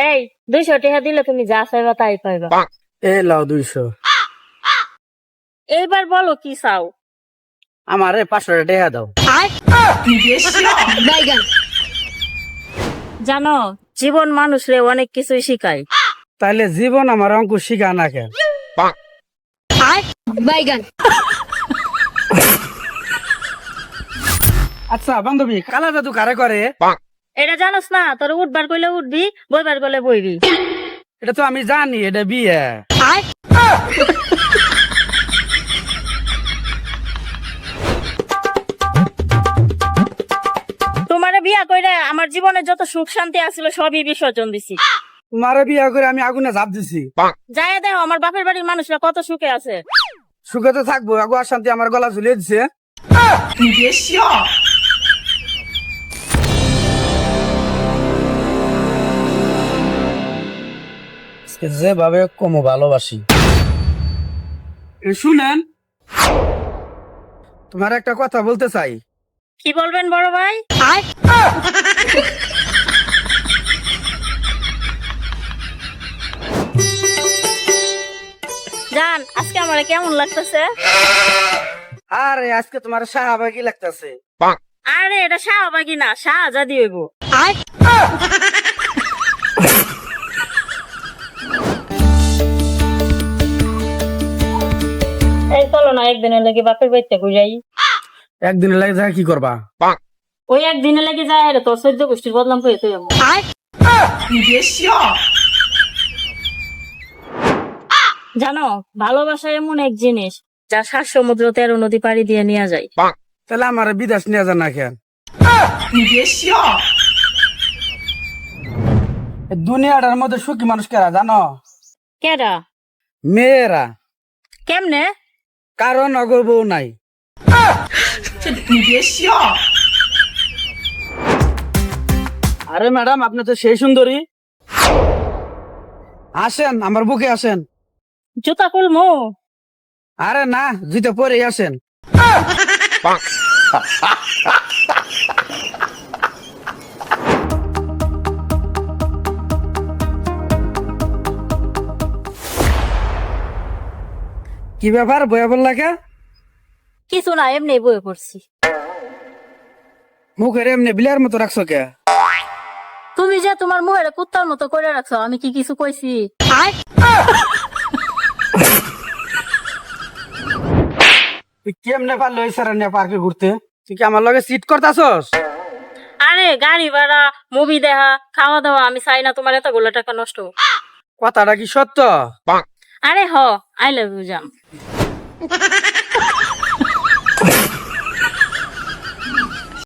এই 200 টাকা দিলে তুমি যা চাইবা তাই পাইবা। এ লাও 200। এইবার বলো কি চাও। আমারে 500 টাকা দাও। জানো জীবন মানুষরে অনেক কিছুই শিখায়। তাইলে জীবন আমার অঙ্ক শিখা না কেন? আচ্ছা বান্ধবী, কালা জাদু কারে করে? এটা জানোস না? তোর উঠবার কইলে উঠবি, বইবার কইলে বইবি। এটা তো আমি জানি, এটা বিয়ে। তোমারে বিয়া কইরা আমার জীবনে যত সুখ শান্তি আছিল সবই বিসর্জন দিছি। তোমারে বিয়ে করে আমি আগুনে ঝাঁপ দিছি। যাইয়া দেখো আমার বাপের বাড়ির মানুষরা কত সুখে আছে। সুখে তো থাকবো, আগু আর শান্তি আমার গলা ঝুলিয়ে দিছে। যেভাবে কমো ভালোবাসি। শুনেন, তোমার একটা কথা বলতে চাই। কি বলবেন বড় ভাই? জান আজকে আমারে কেমন লাগতেছে? আরে আজকে তোমার শাহবাগী লাগতেছে। আরে এটা শাহবাগি না, শাহজাদি হইব। এই চলো না একদিনের লেগে বাপের বাড়িতে ঘুরাই। একদিন লাগে যা কি করবা? ওই একদিনের লেগে যায় রে, তোর 14 গোষ্ঠীর বদনাম করে তুই। জানো ভালোবাসা এমন এক জিনিস যা 7 সমুদ্র 13 নদী পাড়ি দিয়ে নিয়ে যায়। তাহলে আমার বিদেশ নিয়ে যান না কেন? দুনিয়াটার মধ্যে সুখী মানুষ কারা জানো? কেডা? মেয়েরা। কেমনে? কারণ অগর বউ নাই। আরে ম্যাডাম, আপনি তো সেই সুন্দরী। আসেন আমার বুকে আসেন। জুতা খুলমু? আরে না, জুতো পরেই আসেন। কি ব্যাপার, বয়া বললা কে? কিছু না, এমনি বয়ে পড়ছি। মুখের এমনি বিলের মতো রাখছো কে? তুমি যে তোমার মুখের কুত্তার মতো করে রাখছো, আমি কি কিছু কইছি? তুই কেমনে পারলো এই সারা নিয়ে পার্কে ঘুরতে? তুই কি আমার লগে সিট করতাছস? আরে গাড়ি ভাড়া, মুভি দেখা, খাওয়া দাওয়া, আমি চাই না তোমার এতগুলো টাকা নষ্ট হোক। কথাটা কি সত্য? আরে হ, আই লাভ ইউ জান।